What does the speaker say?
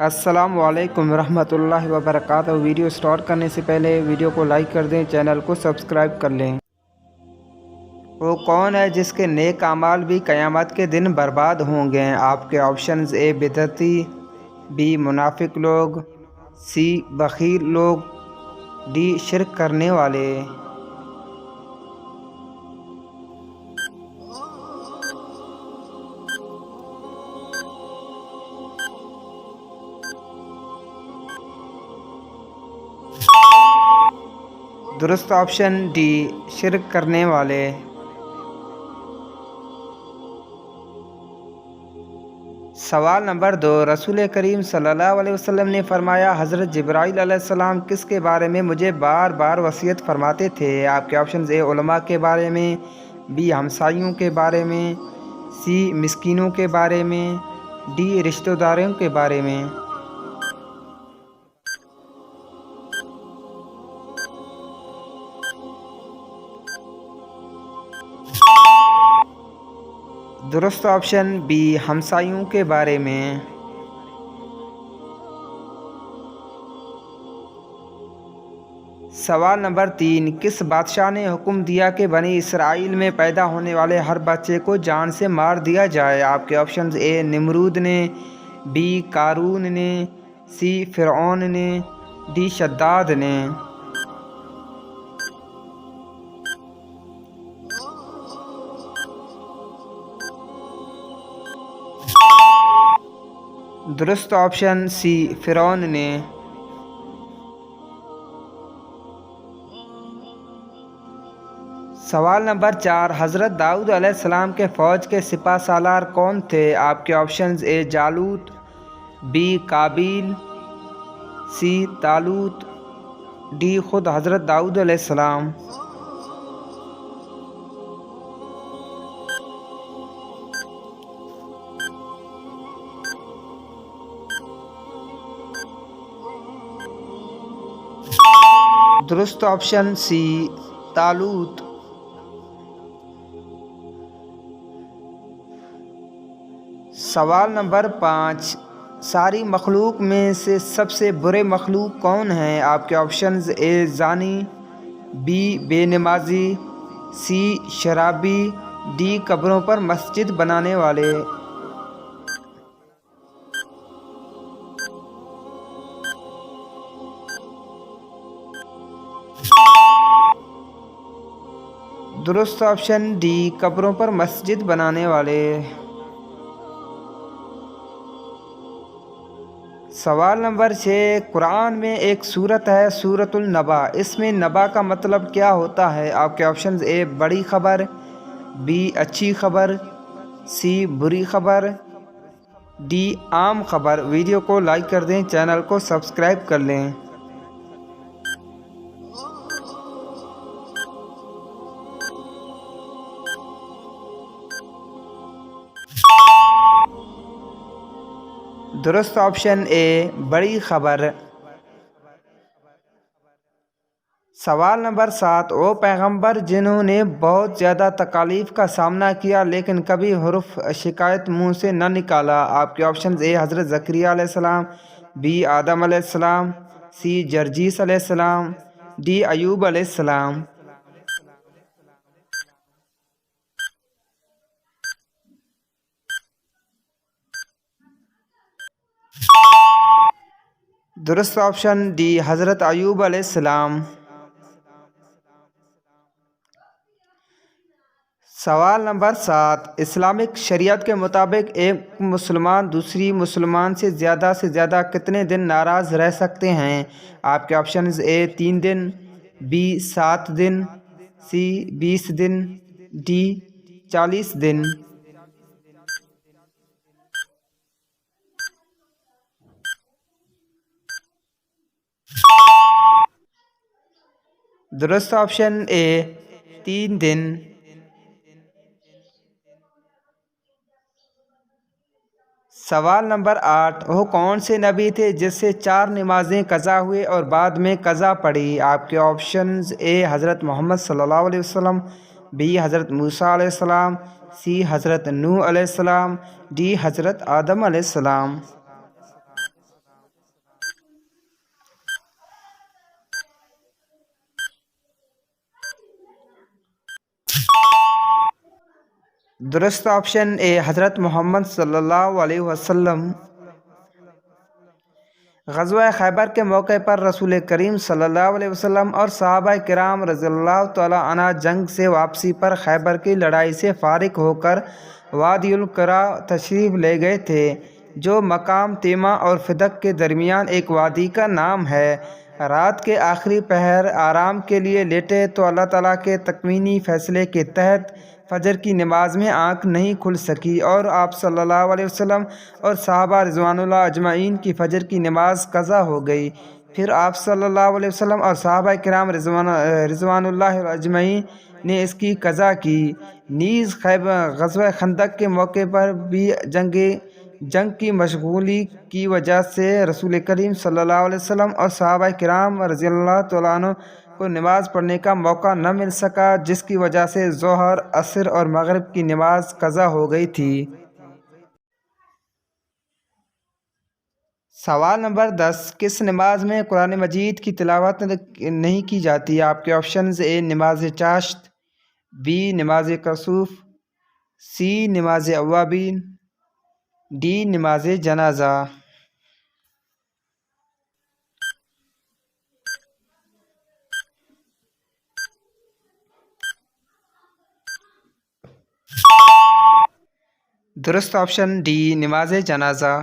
السلام علیکم ورحمۃ اللہ وبرکاتہ۔ ویڈیو سٹارٹ کرنے سے پہلے ویڈیو کو لائک کر دیں، چینل کو سبسکرائب کر لیں۔ وہ کون ہے جس کے نیک اعمال بھی قیامت کے دن برباد ہوں گے؟ آپ کے آپشنز: اے بدعتی، بی منافق لوگ، سی بخیل لوگ، ڈی شرک کرنے والے۔ درست آپشن ڈی، شرک کرنے والے۔ سوال نمبر 2، رسول کریم صلی اللہ علیہ وسلم نے فرمایا، حضرت جبرائیل علیہ السلام کس کے بارے میں مجھے بار بار وصیت فرماتے تھے؟ آپ کے آپشنز: اے علماء کے بارے میں، بی ہمسایوں کے بارے میں، سی مسکینوں کے بارے میں، ڈی رشتہ داروں کے بارے میں۔ درست آپشن بی، ہمسایوں کے بارے میں۔ سوال نمبر 3، کس بادشاہ نے حکم دیا کہ بنی اسرائیل میں پیدا ہونے والے ہر بچے کو جان سے مار دیا جائے؟ آپ کے آپشنز: اے نمرود نے، بی قارون نے، سی فرعون نے، ڈی شداد نے۔ درست آپشن سی، فرعون نے۔ سوال نمبر 4، حضرت داؤد علیہ السلام کے فوج کے سپہ سالار کون تھے؟ آپ کے آپشنز: اے جالوت، بی قابیل، سی طالوت، ڈی خود حضرت داؤد علیہ السلام۔ درست آپشن سی، طالوت۔ سوال نمبر 5، ساری مخلوق میں سے سب سے برے مخلوق کون ہیں؟ آپ کے آپشنز: اے زانی، بی بے نمازی، سی شرابی، ڈی قبروں پر مسجد بنانے والے۔ درست آپشن ڈی، قبروں پر مسجد بنانے والے۔ سوال نمبر 6، قرآن میں ایک سورت ہے سورۃ النبأ، اس میں نبأ کا مطلب کیا ہوتا ہے؟ آپ کے آپشنز: اے بڑی خبر، بی اچھی خبر، سی بری خبر، ڈی عام خبر۔ ویڈیو کو لائک کر دیں، چینل کو سبسکرائب کر لیں۔ درست آپشن اے، بڑی خبر۔ سوال نمبر 7، وہ پیغمبر جنہوں نے بہت زیادہ تکالیف کا سامنا کیا لیکن کبھی حرف شکایت منہ سے نہ نکالا؟ آپ کے آپشنز: اے حضرت زکریا علیہ السلام، بی آدم علیہ السلام، سی جرجیس علیہ السلام، ڈی ایوب علیہ السلام۔ درست آپشن ڈی، حضرت ایوب علیہ السلام۔ سوال نمبر 7، اسلامک شریعت کے مطابق ایک مسلمان دوسری مسلمان سے زیادہ کتنے دن ناراض رہ سکتے ہیں؟ آپ کے آپشنز: اے 3 دن، بی 7 دن، سی 20 دن، ڈی 40 دن۔ درست آپشن اے، 3 دن۔ سوال نمبر 8، وہ کون سے نبی تھے جس سے 4 نمازیں قضا ہوئے اور بعد میں قضا پڑی؟ آپ کے آپشنز: اے حضرت محمد صلی اللہ علیہ وسلم، بی حضرت موسیٰ علیہ السلام، سی حضرت نوح علیہ السلام، ڈی حضرت آدم علیہ السلام۔ درست آپشن اے حضرت محمد صلی اللہ علیہ وسلم۔ غزوہ خیبر کے موقع پر رسول کریم صلی اللہ علیہ وسلم اور صحابہ کرام رضی اللہ تعالی عنہ جنگ سے واپسی پر خیبر کی لڑائی سے فارغ ہو کر وادی القرا تشریف لے گئے تھے، جو مقام تیمہ اور فدق کے درمیان ایک وادی کا نام ہے۔ رات کے آخری پہر آرام کے لیے لیٹے تو اللہ تعالیٰ کے تکوینی فیصلے کے تحت فجر کی نماز میں آنکھ نہیں کھل سکی اور آپ صلی اللہ علیہ وسلم اور صحابہ رضوان اللہ اجمعین کی فجر کی نماز قضا ہو گئی۔ پھر آپ صلی اللہ علیہ وسلم اور صحابہ کرام رضوان اللہ اجمعین نے اس کی قضا کی۔ نیز غزوہ خندق کے موقع پر بھی جنگ کی مشغولی کی وجہ سے رسول کریم صلی اللہ علیہ وسلم اور صحابہ کرام رضی اللہ تعالیٰ عنہ کو نماز پڑھنے کا موقع نہ مل سکا، جس کی وجہ سے ظہر، عصر اور مغرب کی نماز قضا ہو گئی تھی۔ سوال نمبر 10، کس نماز میں قرآن مجید کی تلاوت نہیں کی جاتی؟ آپ کے آپشنز: اے نماز چاشت، بی نماز کسوف، سی نماز اوابین، ڈی نماز جنازہ۔ درست آپشن ڈی نماز جنازہ۔